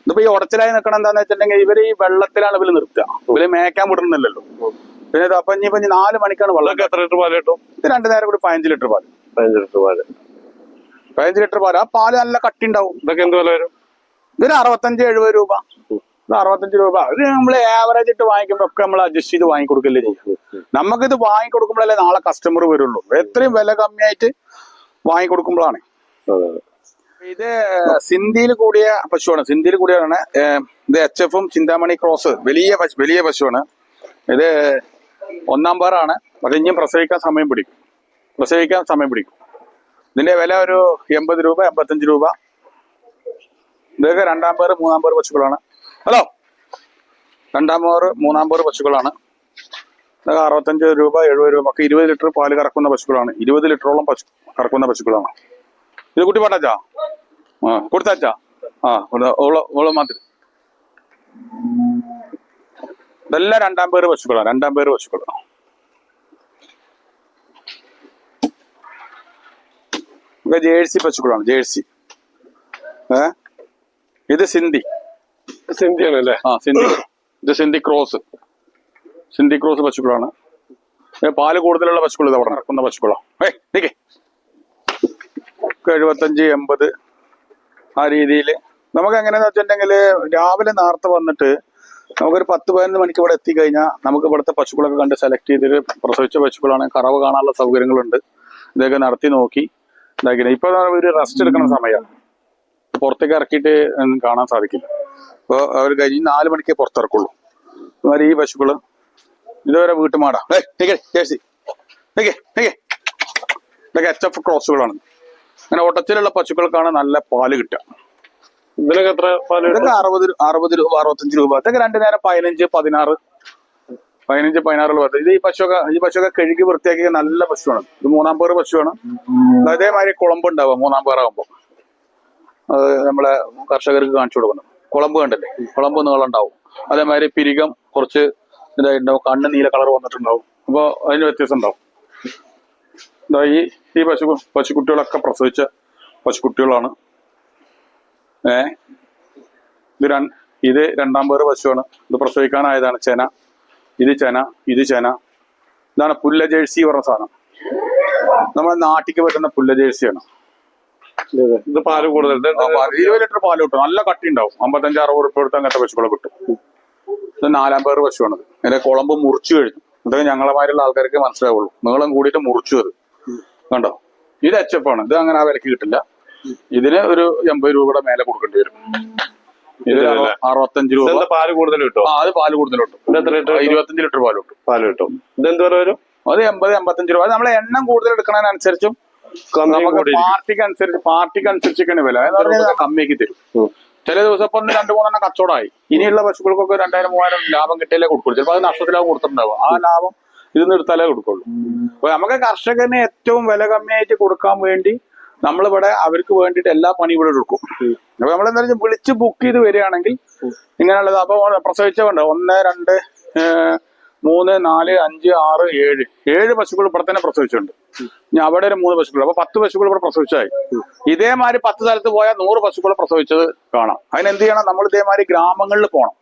ഇതിപ്പോ ഈ ഉടച്ചിലായി നിൽക്കണം എന്താന്ന് വെച്ചിട്ടുണ്ടെങ്കിൽ ഇവര് ഈ വെള്ളത്തിലാണ് ഇവര് നിർത്തുക. ഇവര് മേക്കാൻ വിടുന്നില്ലല്ലോ. പിന്നെ ഇത് അപ്പൊ ഇനി 4 മണിക്കാണ് വെള്ളം. എത്ര ലിറ്റർ പാല് കിട്ടും? ഇത് 2 നേരം കൂടി 15 ലിറ്റർ പാല്. 15 ലിറ്റർ പാല്. ആ പാല് നല്ല കട്ടി ഉണ്ടാവും. ഇതൊക്കെ എന്ത് വില വരും? ഇതിന് 65-70 രൂപ. 65 രൂപ. ഇത് നമ്മൾ ആവറേജ് ഇട്ട് വാങ്ങിക്കുമ്പോ ഒക്കെ നമ്മൾ അഡ്ജസ്റ്റ് ചെയ്ത് വാങ്ങിക്കൊടുക്കല്ലേ ചെയ്യും. നമുക്കിത് വാങ്ങിക്കൊടുക്കുമ്പോഴല്ലേ നാളെ കസ്റ്റമർ വരുള്ളൂ. എത്രയും വില കമ്മിയായിട്ട് വാങ്ങിക്കൊടുക്കുമ്പോഴാണ്. ഇത് സിന്ധിയിൽ കൂടിയ പശുവാണ്. സിന്ധിയിൽ കൂടിയാണ്. ഇത് HF-ഉം ചിന്താമണി ക്രോസ് വലിയ പശുവാണ്. ഇത് 1-ാം പാറാണ്. അത് ഇനിയും പ്രസവിക്കാൻ സമയം പിടിക്കും. ഇതിന്റെ വില ഒരു 80 രൂപ 85 രൂപ. ഇതൊക്കെ 2-ാം പാറ് 3-ാം പാറ് പശുക്കളാണ്. ഹലോ, 2-ാം പാറ് 3-ാം പാറ് പശുക്കളാണ്. ഇതൊക്കെ 65 രൂപ 70 രൂപ ഒക്കെ 20 ലിറ്റർ പാല് കറക്കുന്ന പശുക്കളാണ്. 20 ലിറ്ററോളം കറക്കുന്ന പശുക്കളാണ്. ഇത് കുട്ടി പാട്ടാച്ചാ കൊടുത്താച്ചാ ഓള് മാത്രം. ഇതെല്ലാം 2-ാം പേര് പശുക്കളാണ്. 2-ാം പേര് പശുക്കളാണ്. ജേഴ്സി പശുക്കളാണ്. ജേഴ്സി. ഇത് സിന്ധിയാണല്ലേ? ഇത് സിന്ധി ക്രോസ് പശുക്കളാണ്. പാല് കൂടുതലുള്ള പശുക്കൾ ഇത് അവിടെ നടക്കുന്ന പശുക്കളാണ്. 75-80 ആ രീതിയിൽ. നമുക്ക് എങ്ങനെയാന്ന് വെച്ചിട്ടുണ്ടെങ്കിൽ രാവിലെ നേരത്തെ വന്നിട്ട് നമുക്കൊരു 10-11 മണിക്ക് ഇവിടെ എത്തിക്കഴിഞ്ഞാൽ നമുക്ക് ഇവിടുത്തെ പശുക്കളൊക്കെ കണ്ട് സെലക്ട് ചെയ്തിട്ട് പ്രസവിച്ച പശുക്കളാണ്. കറവ് കാണാനുള്ള സൗകര്യങ്ങളുണ്ട്. ഇതൊക്കെ നടത്തി നോക്കി ഇതാക്കി. ഇപ്പൊ ഒരു റെസ്റ്റ് എടുക്കുന്ന സമയമാണ്. പുറത്തേക്ക് ഇറക്കിയിട്ട് കാണാൻ സാധിക്കില്ല. അപ്പോൾ അവർ കഴിഞ്ഞ് 4 മണിക്ക് പുറത്തിറക്കുള്ളൂ. അതുമാതിരി ഈ പശുക്കള് ഇതുവരെ വീട്ടുമാടാ. ജേഴ്സി ഇതൊക്കെ HF ക്രോസുകളാണ്. അങ്ങനെ ഒട്ടച്ചിലുള്ള പശുക്കൾക്കാണ് നല്ല പാല് കിട്ടുക. ഇതിനൊക്കെ എത്ര പാല്? ഇതൊക്കെ 60 രൂപ 65 രൂപ. ഇതൊക്കെ 2 നേരം 15-16 രൂപ. ഇത് ഈ പശുവൊക്കെ കഴുകി വൃത്തിയാക്കിയ നല്ല പശുവാണ്. ഇത് 3-ാം പേര് പശുവാണ്. അതേമാതിരി കുളമ്പ് ഉണ്ടാവുക 3-ാം പേരാകുമ്പോൾ. അത് നമ്മളെ കർഷകർക്ക് കാണിച്ചു കൊടുക്കണം. കുളമ്പ് കണ്ടല്ലേ, കുളമ്പ് നീളം ഉണ്ടാവും. അതേമാതിരി പിരികം കുറച്ച് ഇതായിട്ടുണ്ടാവും. കണ്ണ് നീല കളർ വന്നിട്ടുണ്ടാവും. അപ്പോൾ അതിന് വ്യത്യാസം ഉണ്ടാവും. ഈ പശുക്കുട്ടികളൊക്കെ പ്രസവിച്ച പശുക്കുട്ടികളാണ്. ഇത് 2-ാം പേര് പശുവാണ്. ഇത് പ്രസവിക്കാനായതാണ്. ഇത് ചെന. ഇതാണ് പുല്ല ജേഴ്സി പറഞ്ഞ സാധനം. നമ്മുടെ നാട്ടിക്ക് പറ്റുന്ന പുല്ല ജേഴ്സിയാണ്. ഇത് പാല് കൂടുതൽ 20 ലിറ്റർ പാല് കിട്ടും. നല്ല കട്ടി ഉണ്ടാവും. 55-60 രൂപ കൊടുത്ത് അങ്ങനത്തെ പശുക്കളെ കിട്ടും. ഇത് 4-ാം പേര് പശുവാണത്. അതിന്റെ കുളമ്പ് മുറിച്ചു കഴിഞ്ഞു. ഇതൊക്കെ ഞങ്ങളെമാരുള്ള ആൾക്കാർക്ക് മനസ്സിലാവുള്ളൂ. നീളം കൂടിയിട്ട് മുറിച്ചു അത് കണ്ടോ. ഇത് HF ആണ്. ഇത് അങ്ങനെ ആ വിലക്ക് കിട്ടില്ല. ഇതിന് ഒരു 80 രൂപയുടെ മേലെ കൊടുക്കേണ്ടി വരും. ഇത് 65 രൂപ. പാല് കൂടുതൽ കിട്ടും. അത് പാല് കൂടുതൽ കിട്ടും. 25 ലിറ്റർ പാല് കിട്ടും. ഇതെന്ത് വരും? അത് 80-85 രൂപ. നമ്മളെ എണ്ണം കൂടുതൽ എടുക്കുന്നതിനനുസരിച്ചും നമുക്ക് പാർട്ടിക്ക് അനുസരിച്ചൊക്കെയാണ് വില. അതായത് കമ്മിയാക്കി തരും. ചില ദിവസം ഇപ്പൊ 2-3 കച്ചവടമായി. ഇനിയുള്ള പശുക്കൾക്കൊക്കെ 2000-3000 ലാഭം കിട്ടിയാലേ കൊടുക്കുള്ളൂ. ചിലപ്പോൾ അത് നഷ്ടത്തിലാവും കൊടുത്തിട്ടുണ്ടാവും. ആ ലാഭം ഇതിന്ന് എടുത്താലേ കൊടുക്കുള്ളൂ. അപ്പൊ നമുക്ക് കർഷകന് ഏറ്റവും വില കമ്മിയായിട്ട് കൊടുക്കാൻ വേണ്ടി നമ്മളിവിടെ അവർക്ക് വേണ്ടിയിട്ട് എല്ലാ പണി ഇവിടെ എടുക്കും. അപ്പൊ നമ്മളെന്താ വെച്ചാൽ വിളിച്ച് ബുക്ക് ചെയ്ത് വരികയാണെങ്കിൽ ഇങ്ങനെയുള്ളത്. അപ്പൊ പ്രസവിച്ചുണ്ട് 1, 2, 3, 4, 5, 6, 7 പശുക്കൾ ഇവിടെ തന്നെ പ്രസവിച്ചിട്ടുണ്ട്. ഞാൻ അവിടെ ഒരു 3 പശുക്കൾ. അപ്പൊ 10 പശുക്കൾ ഇവിടെ പ്രസവിച്ചായി. ഇതേമാതിരി 10 സ്ഥലത്ത് പോയാൽ 100 പശുക്കൾ പ്രസവിച്ചത് കാണാം. അതിനെന്ത് ചെയ്യണം? നമ്മൾ ഇതേമാതിരി ഗ്രാമങ്ങളിൽ പോകണം.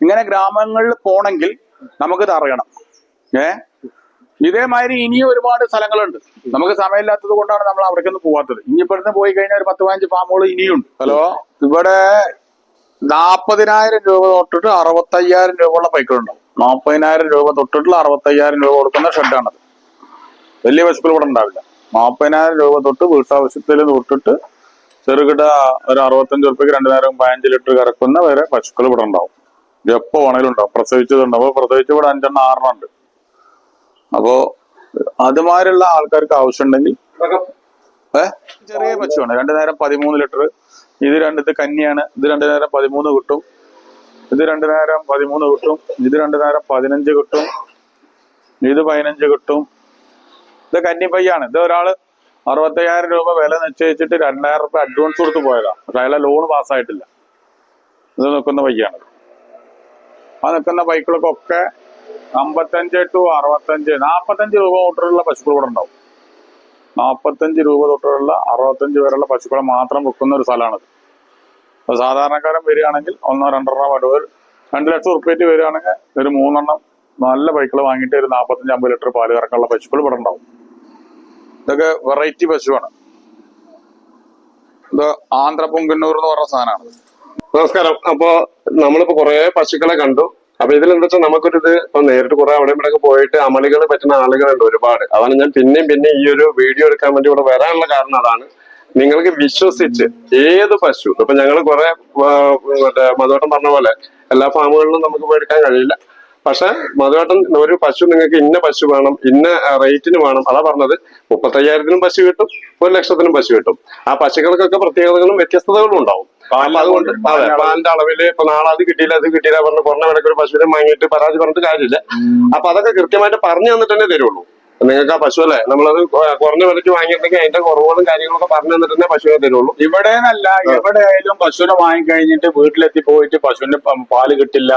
ഇങ്ങനെ ഗ്രാമങ്ങളിൽ പോണെങ്കിൽ നമുക്കിത് അറിയണം. ഇതേമാതിരി ഇനിയും ഒരുപാട് സ്ഥലങ്ങളുണ്ട്. നമുക്ക് സമയമില്ലാത്തത് കൊണ്ടാണ് നമ്മൾ അവിടേക്കൊന്നും പോവാത്തത്. ഇനിയിപ്പോഴത്തെ പോയി കഴിഞ്ഞാൽ ഒരു 10-15 ഫാമുകൾ ഇനിയുണ്ട്. ഹലോ, ഇവിടെ 40,000 രൂപ തൊട്ടിട്ട് 65,000 രൂപ ഉള്ള പൈക്കളുണ്ടാവും. 40,000 രൂപ തൊട്ടിട്ട് 65,000 രൂപ കൊടുക്കുന്ന ഷെഡാണത്. വലിയ പശുക്കൾ ഇവിടെ ഉണ്ടാവില്ല. 40,000 രൂപ തൊട്ട് വീട്ടാവശ്യത്തിൽ തൊട്ടിട്ട് ചെറുകിട ഒരു 65 രൂപയ്ക്ക് 2 നേരം 15 ലിറ്റർ കറക്കുന്ന വരെ പശുക്കൾ ഇവിടെ ഉണ്ടാവും. എപ്പോ വേണേലും ഉണ്ടാവും. പ്രസവിച്ചതുണ്ടാവും. പ്രസവിച്ച് ഇവിടെ 5-6 ഉണ്ട്. അപ്പോ അതുമാതിരിയുള്ള ആൾക്കാർക്ക് ആവശ്യമുണ്ടെങ്കിൽ ചെറിയ പശുവാണ്. 2 നേരം 13 ലിറ്റർ. ഇത് കന്നിയാണ്. ഇത് 2 നേരം 13 കിട്ടും. ഇത് 2 നേരം 13 കിട്ടും. ഇത് 2 നേരം 15 കിട്ടും. ഇത് 15 കിട്ടും. ഇത് കന്നിപ്പയ്യാണ്. ഇത് ഒരാള് 65,000 രൂപ വില നിശ്ചയിച്ചിട്ട് 2,000 രൂപ അഡ്വാൻസ് കൊടുത്ത് പോയതാ. പക്ഷെ അയാളെ ലോണ് പാസ്സായിട്ടില്ല. ഇത് നിൽക്കുന്ന പയ്യാണ്. ആ നിൽക്കുന്ന ബൈക്കുകൾക്കൊക്കെ 55 to 65, 45 രൂപ തൊട്ടുള്ള പശുക്കൾ ഇവിടെ ഉണ്ടാവും. 45 രൂപ തൊട്ടുള്ള 65 വരെയുള്ള പശുക്കളെ മാത്രം വെക്കുന്ന ഒരു സ്ഥലമാണിത്. അപ്പൊ സാധാരണക്കാരൻ വരികയാണെങ്കിൽ 1-2 വടവ് 2 ലക്ഷം ഉറുപ്പ്യറ്റ് വരികയാണെങ്കിൽ ഒരു 3 എണ്ണം നല്ല ബൈക്കുകൾ വാങ്ങിയിട്ട് ഒരു 45-50 ലിറ്റർ പാല് കറക്കാനുള്ള പശുക്കൾ ഇവിടെ ഉണ്ടാവും. ഇതൊക്കെ വെറൈറ്റി പശുവാണ്. ഇത് ആന്ധ്രപൊങ്കന്നൂർ എന്ന് പറഞ്ഞ സാധനമാണ്. നമസ്കാരം. അപ്പൊ നമ്മളിപ്പോ കുറെ പശുക്കളെ കണ്ടു. അപ്പൊ ഇതിലെന്താ വെച്ചാൽ നമുക്കൊരിത് ഇപ്പൊ നേരിട്ട് കുറെ അവിടെ ഇവിടെയൊക്കെ പോയിട്ട് അമളികൾ പറ്റുന്ന ആളുകളുണ്ട് ഒരുപാട്. അതാണ് ഞാൻ പിന്നെയും ഈ ഒരു വീഡിയോ എടുക്കാൻ വേണ്ടി ഇവിടെ വരാനുള്ള കാരണം അതാണ്. നിങ്ങൾക്ക് വിശ്വസിച്ച് ഏത് പശു ഇപ്പൊ ഞങ്ങൾ കുറെ മറ്റേ മധുവേട്ടൻ പറഞ്ഞ പോലെ എല്ലാ ഫാമുകളിലും നമുക്ക് പോയി എടുക്കാൻ കഴിയില്ല. പക്ഷെ മധുവേട്ടൻ ഒരു പശു നിങ്ങൾക്ക് ഇന്ന പശു വേണം, ഇന്ന റേറ്റിന് വേണം, അതാ പറഞ്ഞത്. 35,000-നും പശു കിട്ടും, 1,00,000-നും പശു കിട്ടും. ആ പശുക്കൾക്കൊക്കെ പ്രത്യേകതകളും വ്യത്യസ്തതകളും ഉണ്ടാവും. അപ്പൊ അതുകൊണ്ട് അതെ, പാലിന്റെ അളവില് ഇപ്പൊ നാളെ അത് കിട്ടിയില്ല പറഞ്ഞ് കുറഞ്ഞ വിലക്ക് ഒരു പശുവിനെ വാങ്ങിയിട്ട് പരാതി പറഞ്ഞിട്ട് കാര്യമില്ല. അപ്പൊ അതൊക്കെ കൃത്യമായിട്ട് പറഞ്ഞു തന്നിട്ട് തന്നെ തരുള്ളൂ. നിങ്ങൾക്ക് ആ പശു അല്ലേ നമ്മളത് കുറഞ്ഞ വിലക്ക് വാങ്ങിയിട്ടുണ്ടെങ്കിൽ അതിന്റെ കുറവുകളും കാര്യങ്ങളൊക്കെ പറഞ്ഞു തന്നിട്ട് തന്നെ പശുവിനെ തരുള്ളൂ. ഇവിടെ എവിടെയായാലും പശുവിനെ വാങ്ങിക്കഴിഞ്ഞിട്ട് വീട്ടിലെത്തി പോയിട്ട് പശുവിന്റെ പാല് കിട്ടില്ല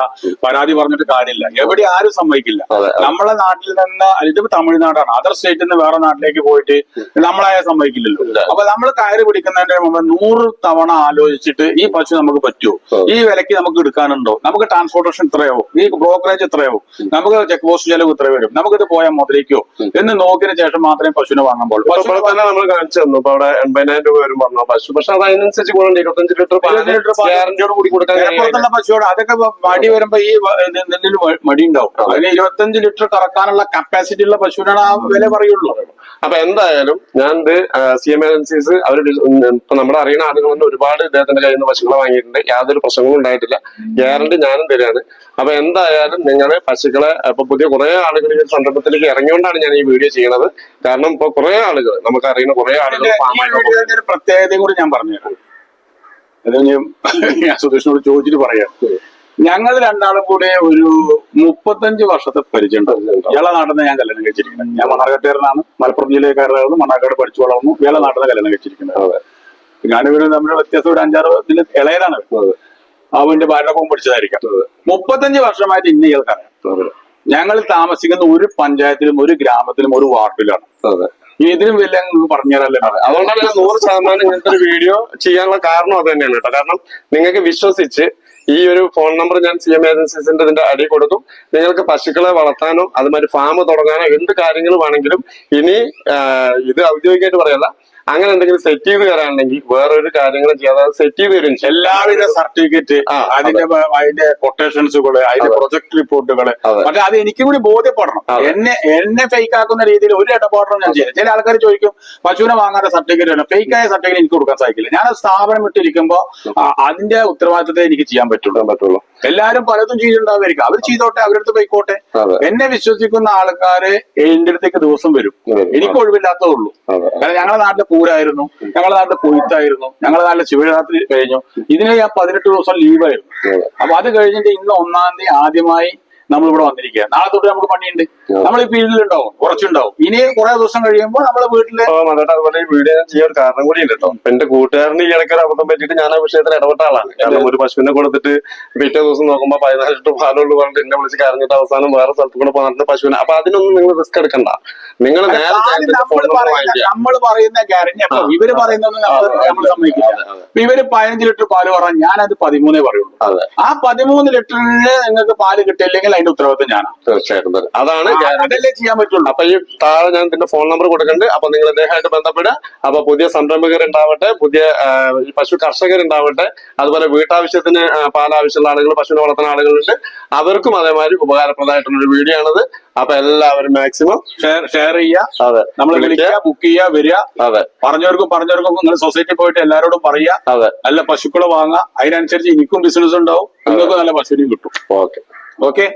പരാതി പറഞ്ഞിട്ട് കാര്യമില്ല. എവിടെ ആരും സമ്മതിക്കില്ല. നമ്മളെ നാട്ടിൽ നിന്ന് ഇതിപ്പോ തമിഴ്നാടാണ്, അതർ സ്റ്റേറ്റിൽ നിന്ന് വേറെ നാട്ടിലേക്ക് പോയിട്ട് നമ്മളായ സമ്മതിക്കില്ലല്ലോ. അപ്പൊ നമ്മൾ കയറി പിടിക്കുന്നതിന്റെ മുമ്പ് 100 തവണ ആലോചിച്ചിട്ട് ഈ പശു നമുക്ക് പറ്റുമോ, ഈ വിലക്ക് നമുക്ക് എടുക്കാനുണ്ടോ, നമുക്ക് ട്രാൻസ്പോർട്ടേഷൻ ഇത്രയാവും, ഈ ബ്രോക്കറേജ് എത്രയാവും, നമുക്ക് ചെക്ക് പോസ്റ്റ് ചെലവ് ഇത്ര വരും, നമുക്കിത് പോയാൽ മുതലേക്കോ എന്ന് നോക്കിയതിനു ശേഷം മാത്രമേ പശുവിനെ വാങ്ങാൻ പാടുള്ളൂ. തന്നെ നമ്മൾ കാണിച്ചു തന്നു. ഇപ്പൊ അവിടെ 80,000 രൂപ വരും പറഞ്ഞു പശു. പക്ഷെ അത് അതിനനുസരിച്ച് കൂടെ 25 ലിറ്റർ ഗ്യാരണ്ടിയോട് കൂടി കൊടുക്കാൻ പശുவோട് അതൊക്കെ മടി വരുമ്പോ ഈ നെല്ലിൽ മടി ഉണ്ടാവും. അതിന് 25 ലിറ്റർ കറക്കാനുള്ള കപ്പാസിറ്റി ഉള്ള പശുവിനാണ് ആ വില പറയുള്ളൂ. അപ്പൊ എന്തായാലും ഞാൻ ഇത് CM ഏജൻസീസ് അവർ ഇപ്പൊ നമ്മുടെ അറിയുന്ന ആളുകൾ തന്നെ ഒരുപാട് ഇദ്ദേഹത്തിന്റെ കയ്യിൽ നിന്ന് പശുക്കളെ വാങ്ങിയിട്ടുണ്ട്. യാതൊരു പ്രശ്നങ്ങളും ഉണ്ടായിട്ടില്ല. ഗ്യാരണ്ടി ഞാനും തരാണ്. അപ്പൊ എന്തായാലും നിങ്ങളെ പശുക്കളെ ഇപ്പൊ പുതിയ കുറെ ആളുകൾ ഈ സംരംഭത്തിലേക്ക് ഇറങ്ങിയോണ്ടാണ് ഞാൻ ഈ വീഡിയോ ചെയ്യുന്നത്. കാരണം ഇപ്പൊ കുറെ ആളുകൾ നമുക്ക് അറിയുന്ന കുറെ ആളുകൾ ഒരു പ്രത്യേകതയും കൂടി ഞാൻ പറഞ്ഞുതരാം. അത് ഞാൻ സുധീഷിനോട് ചോദിച്ചിട്ട് പറയാം. ഞങ്ങൾ രണ്ടാളും കൂടെ ഒരു 35 വർഷത്തെ പരിചയമുണ്ട്. ഇയാളെ നാട്ടിൽ നിന്ന് ഞാൻ കല്യാണം കഴിച്ചിരിക്കുന്നത്. ഞാൻ മണ്ണാർക്കാട്ടുകാരനാണ്. മലപ്പുറം ജില്ലക്കാരനായിരുന്നു. മണ്ണാർക്കാട് പഠിച്ചു വളർന്നു. ഇയാളെ നാട്ടിൽ നിന്ന് കല്യാണം കഴിച്ചിരിക്കുന്നത്. ഞാനിവര് തമ്മിൽ വ്യത്യാസം ഒരു 5-6 ഇതിൽ ഇളയതാണ്. അവന്റെ ഭാര്യക്കൊപ്പം പഠിച്ചതായിരിക്കാം. 35 വർഷമായിട്ട് ഇന്ന ഇയാൾക്കറിയാം. ഞങ്ങൾ താമസിക്കുന്ന ഒരു പഞ്ചായത്തിലും ഒരു ഗ്രാമത്തിലും ഒരു വാർഡിലാണ്. ഇതിനും വലിയ പറഞ്ഞുതരല്ലേ. അതുകൊണ്ടാണ് ഞാൻ 100% ഇങ്ങനത്തെ ഒരു വീഡിയോ ചെയ്യാനുള്ള കാരണം അത് തന്നെയാണ് കേട്ടോ. കാരണം നിങ്ങൾക്ക് വിശ്വസിച്ച് ഈ ഒരു ഫോൺ നമ്പർ ഞാൻ CM ഏജൻസീസിന്റെ ഇതിന്റെ അടി കൊടുക്കും. നിങ്ങൾക്ക് പശുക്കളെ വളർത്താനോ അതുമാതിരി ഫാം തുടങ്ങാനോ എന്ത് കാര്യങ്ങൾ വേണമെങ്കിലും ഇനി ഇത് ഔദ്യോഗികമായിട്ട് പറയല്ല, അങ്ങനെ എന്തെങ്കിലും സെറ്റ് ചെയ്ത് തരാണെങ്കിൽ വേറൊരു കാര്യങ്ങളും ചെയ്യാതെ സെറ്റ് ചെയ്ത് തരും. എല്ലാവിധ സർട്ടിഫിക്കറ്റ്, അതിന്റെ കൊട്ടേഷൻസുകള്, അതിന്റെ പ്രൊജക്ട് റിപ്പോർട്ടുകള്, പക്ഷെ അത് എനിക്കും കൂടി ബോധ്യപ്പെടണം. എന്നെ ഫേക്ക് ആക്കുന്ന രീതിയിൽ ഒരു ഇടപാടും ഞാൻ ചെയ്യില്ല. ചില ആൾക്കാർ ചോദിക്കും പശുവിനെ വാങ്ങാത്ത സർട്ടിഫിക്കറ്റ് വേണം. ഫേക്ക് ആയ സർട്ടിഫിക്കറ്റ് എനിക്ക് കൊടുക്കാൻ സാധിക്കില്ല. ഞാൻ സ്ഥാപനം വിട്ടിരിക്കുമ്പോ അതിന്റെ ഉത്തരവാദിത്തത്തെ എനിക്ക് ചെയ്യാൻ പറ്റുള്ളൂ. എല്ലാരും പലതും ചെയ്തിട്ടുണ്ടാവുമായിരിക്കും. അവർ ചെയ്തോട്ടെ, അവരടുത്ത് പോയിക്കോട്ടെ. എന്നെ വിശ്വസിക്കുന്ന ആൾക്കാര് എന്റെ അടുത്തേക്ക് ദിവസം വരും. എനിക്ക് ഒഴിവില്ലാത്തതേ ഉള്ളൂ. കാരണം ഞങ്ങളുടെ നാട്ടിലെ പൂരായിരുന്നു, ഞങ്ങളുടെ നാട്ടിലെ കൊയ്ത്തായിരുന്നു, ഞങ്ങളുടെ നാട്ടിലെ ശിവരാത്രി കഴിഞ്ഞു. ഇതിന് ഞാൻ 18 ദിവസം ലീവായിരുന്നു. അപ്പൊ അത് കഴിഞ്ഞിട്ട് ഇന്ന് 1-ാം തീയതി ആദ്യമായി നമ്മളിവിടെ വന്നിരിക്കുക. നാളെ തൊട്ട് നമുക്ക് പണിയുണ്ട്. നമ്മൾ ഈ ഫീൽഡിലുണ്ടാവും, കുറച്ചുണ്ടാവും. ഇനി കുറെ ദിവസം കഴിയുമ്പോൾ നമ്മളെ വീട്ടില് അതുപോലെ ഈ വീഡിയോ ഞാൻ ചെയ്യാൻ ഒരു കാരണം കൂടി ഉണ്ട് കേട്ടോ. എന്റെ കൂട്ടുകാരന് ഈ ഇടയ്ക്ക് ഒരു അബദ്ധം പറ്റിയിട്ട് ഞാൻ ആ വിഷയത്തിൽ ഇടപെട്ട ആളാണ്. കാരണം ഒരു പശുവിനെ കൊടുത്തിട്ട് പിറ്റേ ദിവസം നോക്കുമ്പോൾ 14 ലിറ്റർ പാലുള്ളൂ പറഞ്ഞിട്ട് എന്നെ വിളിച്ച് കരഞ്ഞിട്ട് അവസാനം വേറെ സ്ഥലത്ത് കൂടെ പറഞ്ഞിട്ട് പശുവിനെ. അപ്പൊ അതിനൊന്നും നിങ്ങൾ റിസ്ക് എടുക്കണ്ട. നിങ്ങൾ നമ്മൾ പറയുന്ന ഗ്യാരണ്ടി ഇവര് പറയുന്നൊന്നും നമ്മൾ സമ്മതിക്കില്ല. ഇവര് 15 ലിറ്റർ പാല് പറഞ്ഞാൽ ഞാനത് 13 പറയുള്ളൂ. ആ 13 ലിറ്ററിന് നിങ്ങൾക്ക് പാല് കിട്ടിയില്ലെങ്കിൽ അതിന്റെ ഉത്തരവാദിത്വം ഞാനാണ്. തീർച്ചയായിട്ടും അതാണ് അതല്ലേ ചെയ്യാൻ പറ്റുള്ളൂ. അപ്പൊ ഈ താഴെ ഞാൻ ഇതിന്റെ ഫോൺ നമ്പർ കൊടുക്കുന്നുണ്ട്. അപ്പൊ നിങ്ങൾ ഇദ്ദേഹമായിട്ട് ബന്ധപ്പെടുക. അപ്പൊ പുതിയ സംരംഭകർ ഉണ്ടാവട്ടെ, പുതിയ പശു കർഷകരുണ്ടാവട്ടെ, അതുപോലെ വീട്ടാവശ്യത്തിന് പാലാവശ്യമുള്ള ആളുകൾ, പശുവിനെ വളർത്തുന്ന ആളുകളുണ്ട്. അവർക്കും അതേമാതിരി ഉപകാരപ്രദമായിട്ടുള്ള ഒരു വീഡിയോ ആണത്. അപ്പൊ എല്ലാവരും മാക്സിമം ഷെയർ ചെയ്യുക. അതെ, നമ്മൾ വിളിക്കുക, ബുക്ക് ചെയ്യുക, വരിക. അതെ, പറഞ്ഞവർക്കും നിങ്ങൾ സൊസൈറ്റി പോയിട്ട് എല്ലാവരോടും പറയുക. അതെ, നല്ല പശുക്കളെ വാങ്ങുക. അതിനനുസരിച്ച് എനിക്കും ബിസിനസ് ഉണ്ടാവും, നിങ്ങൾക്കും നല്ല പശുവിനെയും കിട്ടും. ഓക്കെ.